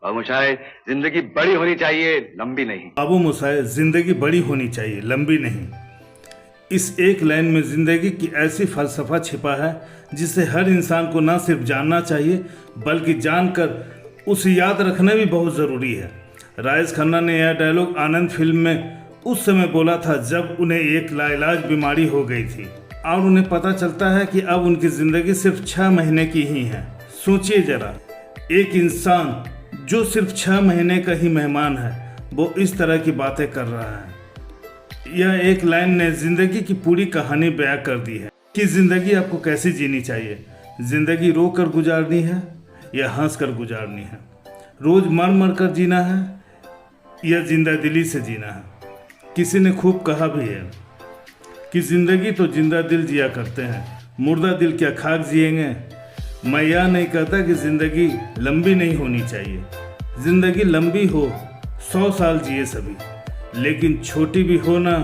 और मुशाए जिंदगी बड़ी होनी चाहिए, लंबी नहीं। अबू मुसाए, जिंदगी बड़ी होनी चाहिए, लंबी नहीं। इस एक लाइन में जिंदगी की ऐसी फलसफा छिपा है जिसे हर इंसान को न सिर्फ जानना चाहिए बल्कि जानकर उसे याद रखना भी बहुत ज़रूरी है। राजेश खन्ना ने यह डायलॉग आनंद फिल्म में उस समय बोला था जब उन्हें एक लाइलाज बीमारी हो गई थी और उन्हें पता चलता है कि अब उनकी ज़िंदगी सिर्फ 6 महीने की ही है। सोचिए जरा, एक इंसान जो सिर्फ 6 महीने का ही मेहमान है वो इस तरह की बातें कर रहा है। यह एक लाइन ने जिंदगी की पूरी कहानी बयां कर दी है कि जिंदगी आपको कैसे जीनी चाहिए। जिंदगी रो कर गुजारनी है या हंस कर गुजारनी है, रोज मर मर कर जीना है या जिंदा दिली से जीना है। किसी ने खूब कहा भी है कि जिंदगी तो जिंदा दिल जिया करते हैं, मुर्दा दिल क्या खाक जिएंगे। मैं यह नहीं कहता कि जिंदगी लंबी नहीं होनी चाहिए, जिंदगी लंबी हो, 100 साल जिए सभी, लेकिन छोटी भी हो ना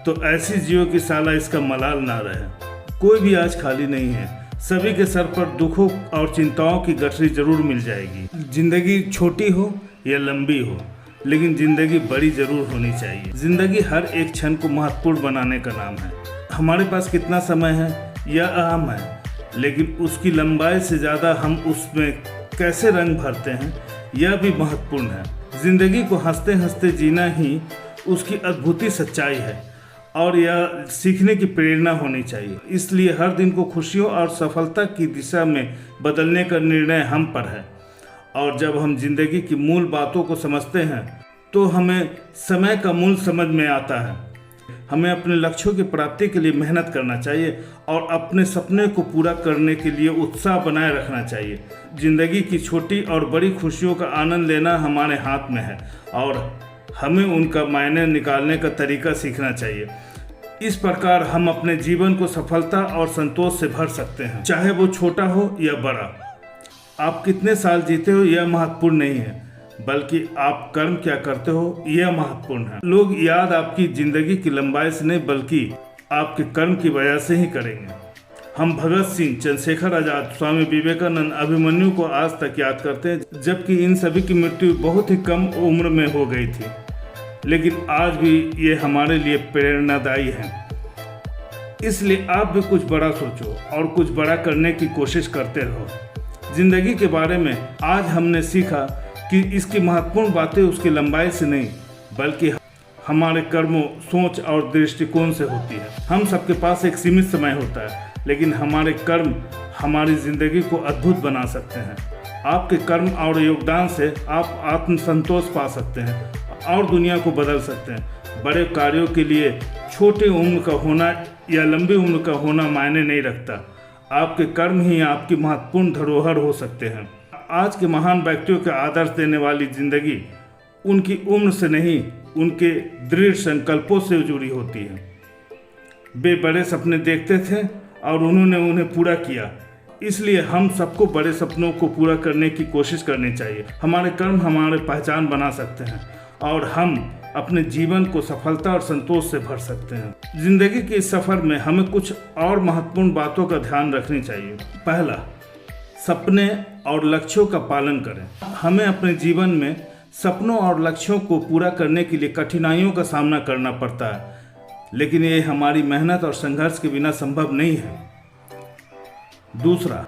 तो ऐसी जियो कि साला इसका मलाल ना रहे। कोई भी आज खाली नहीं है, सभी के सर पर दुखों और चिंताओं की गठरी जरूर मिल जाएगी। जिंदगी छोटी हो या लंबी हो, लेकिन जिंदगी बड़ी जरूर होनी चाहिए। जिंदगी हर एक क्षण को महत्वपूर्ण बनाने का नाम है। हमारे पास कितना समय है यह अहम है, लेकिन उसकी लंबाई से ज़्यादा हम उसमें कैसे रंग भरते हैं यह भी महत्वपूर्ण है। जिंदगी को हंसते हंसते जीना ही उसकी अद्भुत सच्चाई है और यह सीखने की प्रेरणा होनी चाहिए। इसलिए हर दिन को खुशियों और सफलता की दिशा में बदलने का निर्णय हम पर है। और जब हम जिंदगी की मूल बातों को समझते हैं तो हमें समय का मूल समझ में आता है। हमें अपने लक्ष्यों की प्राप्ति के लिए मेहनत करना चाहिए और अपने सपने को पूरा करने के लिए उत्साह बनाए रखना चाहिए। जिंदगी की छोटी और बड़ी खुशियों का आनंद लेना हमारे हाथ में है और हमें उनका मायने निकालने का तरीका सीखना चाहिए। इस प्रकार हम अपने जीवन को सफलता और संतोष से भर सकते हैं, चाहे वो छोटा हो या बड़ा। आप कितने साल जीते हो यह महत्वपूर्ण नहीं है, बल्कि आप कर्म क्या करते हो यह महत्वपूर्ण है। लोग याद आपकी जिंदगी की लंबाई से नहीं बल्कि आपके कर्म की वजह से ही करेंगे। हम भगत सिंह, चंद्रशेखर आजाद, स्वामी विवेकानंद, अभिमन्यु को आज तक याद करते हैं, जबकि इन सभी की मृत्यु बहुत ही कम उम्र में हो गई थी, लेकिन आज भी ये हमारे लिए प्रेरणादायी है। इसलिए आप भी कुछ बड़ा सोचो और कुछ बड़ा करने की कोशिश करते रहो। जिंदगी के बारे में आज हमने सीखा कि इसकी महत्वपूर्ण बातें उसकी लंबाई से नहीं बल्कि हमारे कर्मों, सोच और दृष्टिकोण से होती है। हम सबके पास एक सीमित समय होता है, लेकिन हमारे कर्म हमारी जिंदगी को अद्भुत बना सकते हैं। आपके कर्म और योगदान से आप आत्मसंतोष पा सकते हैं और दुनिया को बदल सकते हैं। बड़े कार्यों के लिए छोटी उम्र का होना या लंबी उम्र का होना मायने नहीं रखता। आपके कर्म ही आपकी महत्वपूर्ण धरोहर हो सकते हैं। आज के महान व्यक्तियों के आदर्श देने वाली जिंदगी उनकी उम्र से नहीं, उनके दृढ़ संकल्पों से जुड़ी होती है। वे बड़े सपने देखते थे और उन्होंने उन्हें पूरा किया। इसलिए हम सबको बड़े सपनों को पूरा करने की कोशिश करनी चाहिए। हमारे कर्म हमारे पहचान बना सकते हैं और हम अपने जीवन को सफलता और संतोष से भर सकते हैं। जिंदगी के इस सफर में हमें कुछ और महत्वपूर्ण बातों का ध्यान रखनी चाहिए। पहला, सपने और लक्ष्यों का पालन करें। हमें अपने जीवन में सपनों और लक्ष्यों को पूरा करने के लिए कठिनाइयों का सामना करना पड़ता है, लेकिन ये हमारी मेहनत और संघर्ष के बिना संभव नहीं है। दूसरा,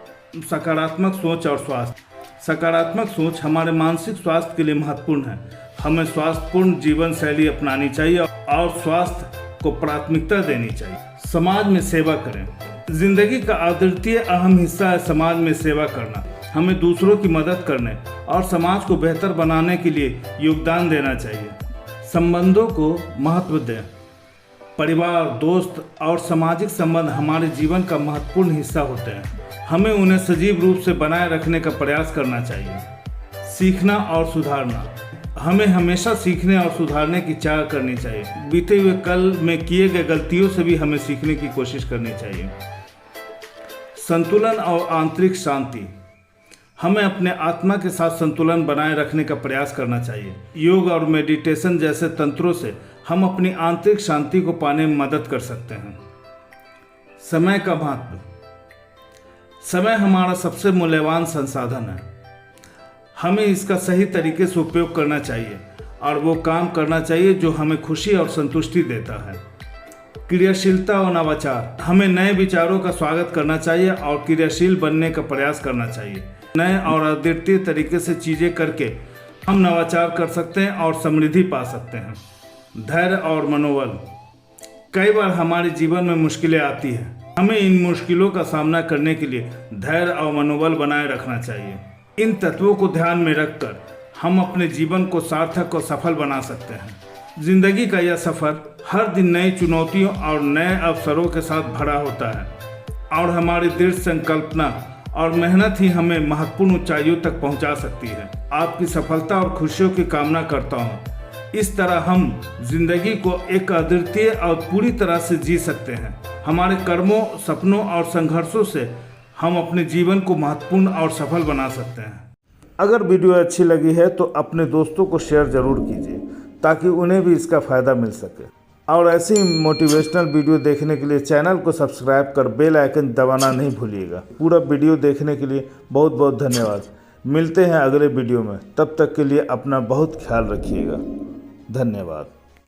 सकारात्मक सोच और स्वास्थ्य। सकारात्मक सोच हमारे मानसिक स्वास्थ्य के लिए महत्वपूर्ण है। हमें स्वास्थ्यपूर्ण जीवन शैली अपनानी चाहिए और स्वास्थ्य को प्राथमिकता देनी चाहिए। समाज में सेवा करें। जिंदगी का अद्वितीय अहम हिस्सा है समाज में सेवा करना। हमें दूसरों की मदद करने और समाज को बेहतर बनाने के लिए योगदान देना चाहिए। संबंधों को महत्व दें। परिवार, दोस्त और सामाजिक संबंध हमारे जीवन का महत्वपूर्ण हिस्सा होते हैं। हमें उन्हें सजीव रूप से बनाए रखने का प्रयास करना चाहिए। सीखना और सुधारना। हमें हमेशा सीखने और सुधारने की चाह करनी चाहिए। बीते हुए कल में किए गए गलतियों से भी हमें सीखने की कोशिश करनी चाहिए। संतुलन और आंतरिक शांति। हमें अपने आत्मा के साथ संतुलन बनाए रखने का प्रयास करना चाहिए। योग और मेडिटेशन जैसे तंत्रों से हम अपनी आंतरिक शांति को पाने में मदद कर सकते हैं। समय का महत्व। समय हमारा सबसे मूल्यवान संसाधन है। हमें इसका सही तरीके से उपयोग करना चाहिए और वो काम करना चाहिए जो हमें खुशी और संतुष्टि देता है। क्रियाशीलता और नवाचार, हमें नए विचारों का स्वागत करना चाहिए और क्रियाशील बनने का प्रयास करना चाहिए। नए और अद्वितीय तरीके से चीज़ें करके हम नवाचार कर सकते हैं और समृद्धि पा सकते हैं। धैर्य और मनोबल, कई बार हमारे जीवन में मुश्किलें आती हैं। हमें इन मुश्किलों का सामना करने के लिए धैर्य और मनोबल बनाए रखना चाहिए। इन तत्वों को ध्यान में रखकर हम अपने जीवन को सार्थक और सफल बना सकते हैं। जिंदगी का यह सफ़र हर दिन नई चुनौतियों और नए अवसरों के साथ भरा होता है और हमारी दृढ़ संकल्पना और मेहनत ही हमें महत्वपूर्ण ऊंचाइयों तक पहुंचा सकती है। आपकी सफलता और खुशियों की कामना करता हूं। इस तरह हम जिंदगी को एक अद्वितीय और पूरी तरह से जी सकते हैं। हमारे कर्मों, सपनों और संघर्षों से हम अपने जीवन को महत्वपूर्ण और सफल बना सकते हैं। अगर वीडियो अच्छी लगी है तो अपने दोस्तों को शेयर ज़रूर कीजिए ताकि उन्हें भी इसका फ़ायदा मिल सके। और ऐसे ही मोटिवेशनल वीडियो देखने के लिए चैनल को सब्सक्राइब कर बेल आइकन दबाना नहीं भूलिएगा। पूरा वीडियो देखने के लिए बहुत बहुत धन्यवाद। मिलते हैं अगले वीडियो में, तब तक के लिए अपना बहुत ख्याल रखिएगा। धन्यवाद।